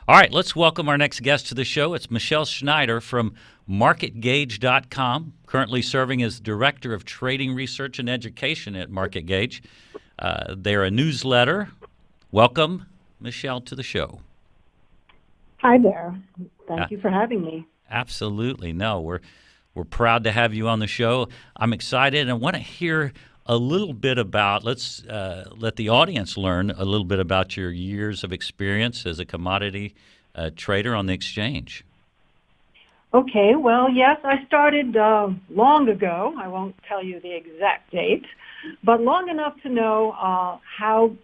All right, let's welcome our next guest to the show. It's Michele Schnieder from MarketGauge.com, currently serving as Director of Trading Research and Education at MarketGauge. They're a newsletter. Welcome, Michele, to the show. Hi there. Thank you for having me. Absolutely. No, we're proud to have you on the show. I'm excited and I want to hear a little bit about, let's let the audience learn a little bit about your years of experience as a commodity trader on the exchange. Okay, well, yes, I started long ago. I won't tell you the exact date, but long enough to know how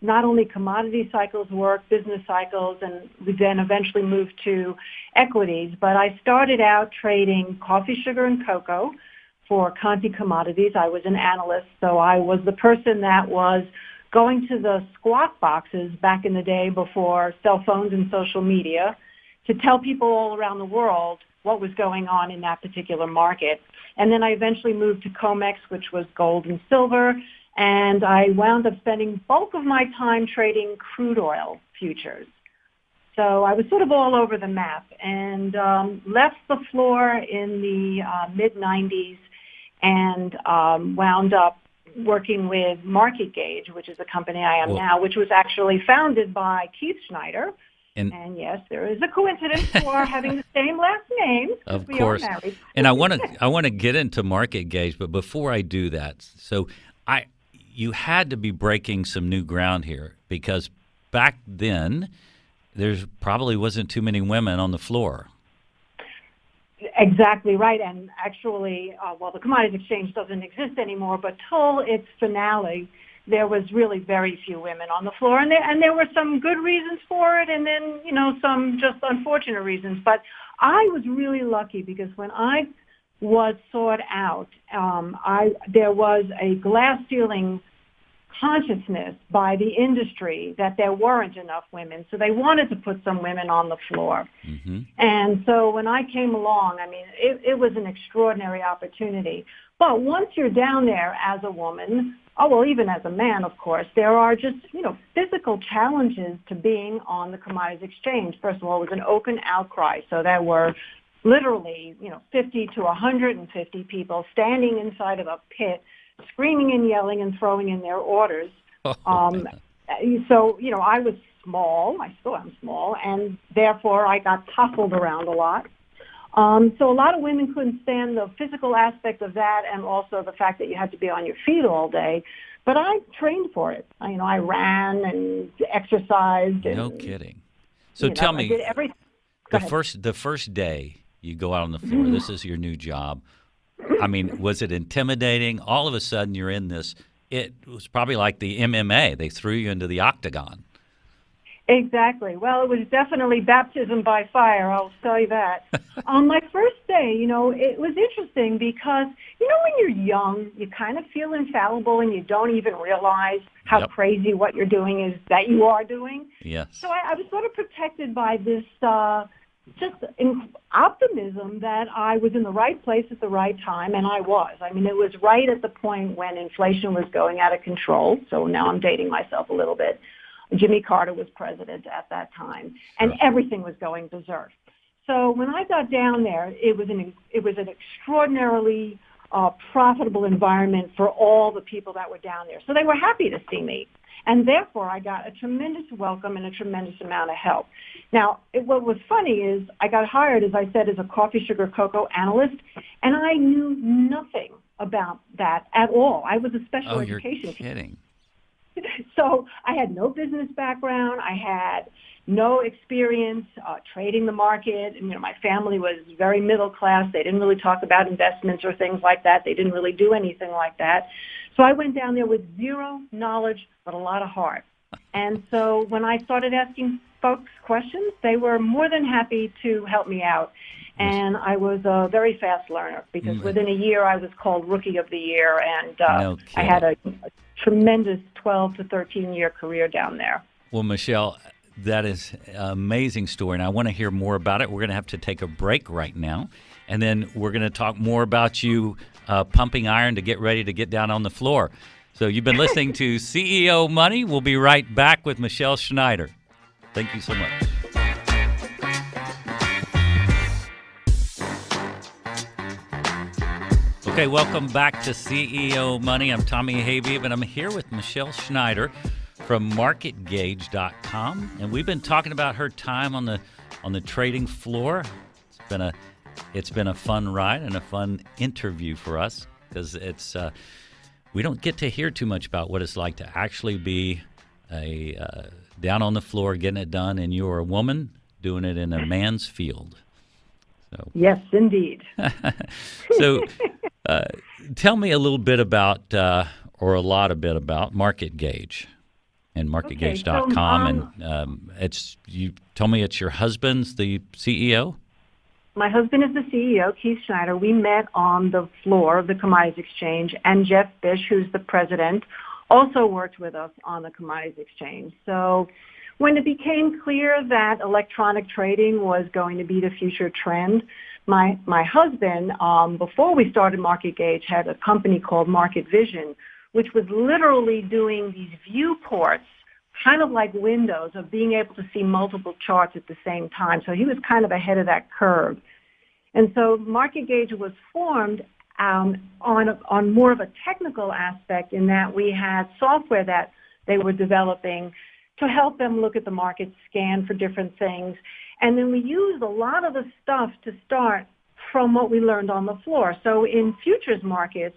not only commodity cycles work, business cycles, and we then eventually moved to equities. But I started out trading coffee, sugar, and cocoa for Conti Commodities. I was an analyst, so I was the person that was going to the squawk boxes back in the day before cell phones and social media to tell people all around the world what was going on in that particular market. And then I eventually moved to COMEX, which was gold and silver, and I wound up spending bulk of my time trading crude oil futures. So I was sort of all over the map and left the floor in the mid-'90s and wound up working with MarketGauge, which is the company I am now, which was actually founded by Keith Schneider. And yes, there is a coincidence for having the same last name. Of course. And I want to get into MarketGauge, but before I do that, so you had to be breaking some new ground here because back then there's probably wasn't too many women on the floor. Exactly right. And actually, the Commodities Exchange doesn't exist anymore, but till its finale, there was really very few women on the floor, and there were some good reasons for it, and then some just unfortunate reasons. But I was really lucky because when I was sought out, there was a glass ceiling consciousness by the industry that there weren't enough women, so they wanted to put some women on the floor. Mm-hmm. And so when I came along, I mean, it was an extraordinary opportunity. But once you're down there as a woman, even as a man, of course, there are just, physical challenges to being on the Commodities Exchange. First of all, it was an open outcry, so there were literally, 50 to 150 people standing inside of a pit, screaming and yelling and throwing in their orders. So, I was small. I still am small, and therefore I got toppled around a lot. So a lot of women couldn't stand the physical aspect of that and also the fact that you had to be on your feet all day. But I trained for it. I ran and exercised. No kidding. So tell me, the first day you go out on the floor, this is your new job. I mean, was it intimidating? All of a sudden you're in this. It was probably like the MMA. They threw you into the octagon. Exactly. Well, it was definitely baptism by fire, I'll tell you that. On my first day, it was interesting because, when you're young, you kind of feel infallible and you don't even realize how crazy what you're doing is that you are doing. Yes. So I was sort of protected by this optimism that I was in the right place at the right time, and I was. I mean, it was right at the point when inflation was going out of control, so now I'm dating myself a little bit. Jimmy Carter was president at that time, and everything was going berserk. So when I got down there, it was an extraordinarily profitable environment for all the people that were down there. So they were happy to see me, and therefore I got a tremendous welcome and a tremendous amount of help. Now, what was funny is I got hired, as I said, as a coffee, sugar, cocoa analyst, and I knew nothing about that at all. I was a special education teacher. You're kidding. So I had no business background. I had no experience trading the market. And, my family was very middle class. They didn't really talk about investments or things like that. They didn't really do anything like that. So I went down there with zero knowledge, but a lot of heart. And so when I started asking folks questions, they were more than happy to help me out. And I was a very fast learner because within a year I was called Rookie of the Year, and I had a tremendous 12 to 13-year career down there. Well, Michele, that is an amazing story, and I want to hear more about it. We're going to have to take a break right now, and then we're going to talk more about you pumping iron to get ready to get down on the floor. So you've been listening to CEO Money. We'll be right back with Michele Schnieder. Thank you so much. Okay, welcome back to CEO Money. I'm Tommy Habeeb, and I'm here with Michele Schnieder from MarketGauge.com, and we've been talking about her time on the trading floor. It's been a fun ride and a fun interview for us because we don't get to hear too much about what it's like to actually be down on the floor getting it done, and you're a woman doing it in a man's field. So. Yes, indeed. So tell me a little bit about, or a bit about MarketGauge and MarketGauge.com. You told me it's your husband's the CEO? My husband is the CEO, Keith Schneider. We met on the floor of the Commodities Exchange, and Jeff Bish, who's the president, also worked with us on the Commodities Exchange. So when it became clear that electronic trading was going to be the future trend, my husband, before we started MarketGauge, had a company called Market Vision, which was literally doing these viewports, kind of like windows, of being able to see multiple charts at the same time. So he was kind of ahead of that curve. And so MarketGauge was formed on more of a technical aspect, in that we had software that they were developing to help them look at the market, scan for different things. And then we used a lot of the stuff to start from what we learned on the floor. So in futures markets,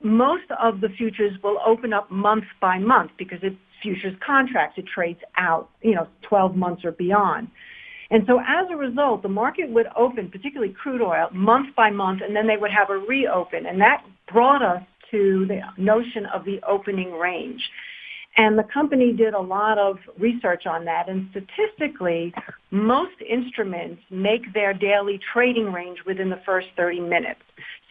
most of the futures will open up month by month because it's futures contracts. It trades out, 12 months or beyond. And so as a result, the market would open, particularly crude oil, month by month, and then they would have a reopen. And that brought us to the notion of the opening range. And the company did a lot of research on that. And statistically, most instruments make their daily trading range within the first 30 minutes.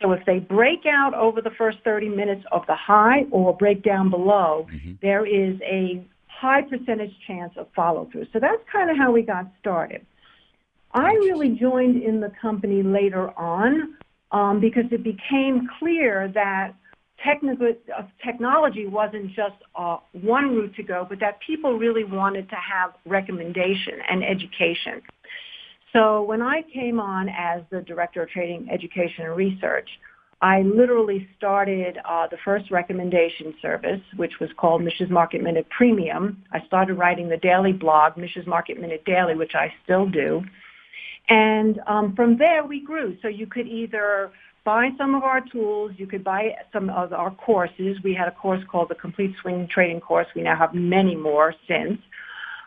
So if they break out over the first 30 minutes of the high or break down below, there is a high percentage chance of follow-through. So that's kind of how we got started. I really joined in the company later on because it became clear that technology wasn't just one route to go, but that people really wanted to have recommendation and education. So when I came on as the Director of Trading Education and Research, I literally started the first recommendation service, which was called Micheles Market Minute Premium. I started writing the daily blog, Micheles Market Minute Daily, which I still do. And from there, we grew. So you could either buy some of our tools. You could buy some of our courses. We had a course called the Complete Swing Trading Course. We now have many more since.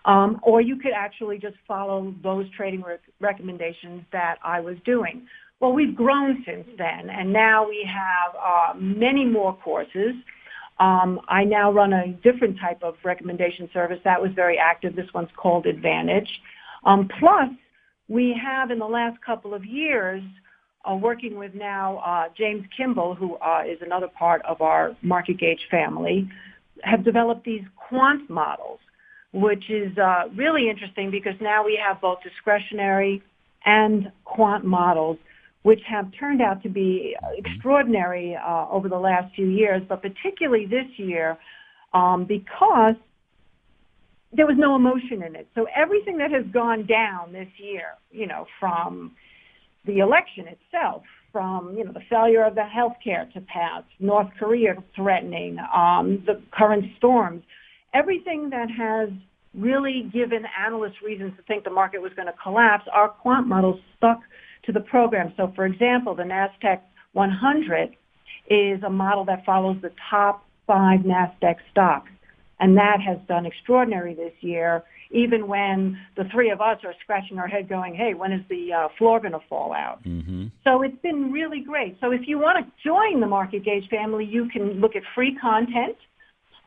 Or you could actually just follow those trading recommendations that I was doing. Well, we've grown since then, and now we have many more courses. I now run a different type of recommendation service. That was very active. This one's called Advantage. Plus, we have in the last couple of years working with now James Kimball, who is another part of our MarketGauge family, have developed these quant models, which is really interesting because now we have both discretionary and quant models, which have turned out to be extraordinary over the last few years, but particularly this year because there was no emotion in it. So everything that has gone down this year, from the election itself, from the failure of the healthcare to pass, North Korea threatening, the current storms, everything that has really given analysts reasons to think the market was going to collapse, our quant models stuck to the program. So, for example, the NASDAQ 100 is a model that follows the top 5 NASDAQ stocks, and that has done extraordinary this year, even when the three of us are scratching our head going, hey, when is the floor going to fall out? So it's been really great. So if you want to join the MarketGauge family, you can look at free content.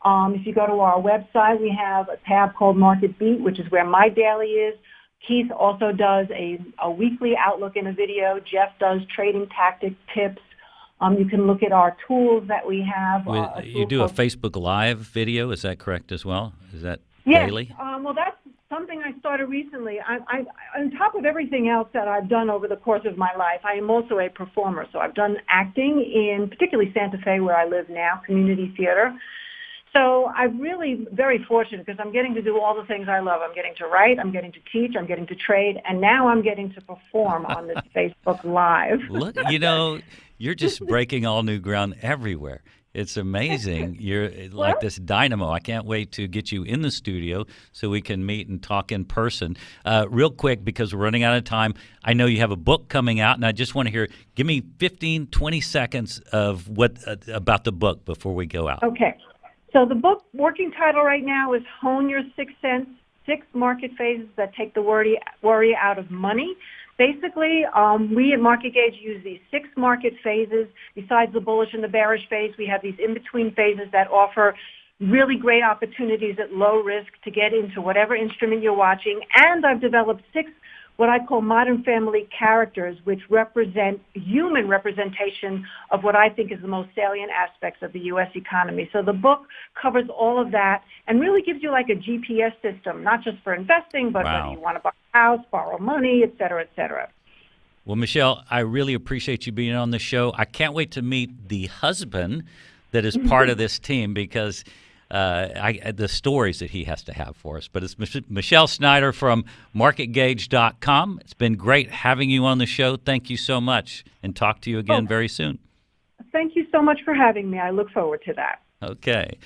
If you go to our website, we have a tab called Market Beat, which is where my daily is. Keith also does a weekly outlook in a video. Jeff does trading tactic tips. You can look at our tools that we have. You do a Facebook Live video, is that correct as well? Is that daily? Well, that's something I started recently. I on top of everything else that I've done over the course of my life, I am also a performer. So I've done acting in particularly Santa Fe, where I live now, community theater. So I'm really very fortunate because I'm getting to do all the things I love. I'm getting to write, I'm getting to teach, I'm getting to trade, and now I'm getting to perform on this Facebook Live. Look, you're just breaking all new ground everywhere. It's amazing. You're Well, like this dynamo. I can't wait to get you in the studio so we can meet and talk in person. Real quick, because we're running out of time, I know you have a book coming out, and I just want to hear, give me 15, 20 seconds of what about the book before we go out. okay. So the book working title right now is Hone Your Sixth Sense, 6 Market Phases That Take the Worry Out of Money. Basically, we at MarketGauge use these 6 market phases. Besides the bullish and the bearish phase, we have these in-between phases that offer really great opportunities at low risk to get into whatever instrument you're watching. And I've developed 6 what I call modern family characters, which represent human representation of what I think is the most salient aspects of the U.S. economy. So the book covers all of that and really gives you like a GPS system, not just for investing, but Wow. whether you want to buy a house, borrow money, et cetera, et cetera. Well, Michele, I really appreciate you being on the show. I can't wait to meet the husband that is part of this team because the stories that he has to have for us. But it's Michele Schnieder from MarketGauge.com. It's been great having you on the show. Thank you so much, and talk to you again very soon. Thank you so much for having me. I look forward to that. Okay.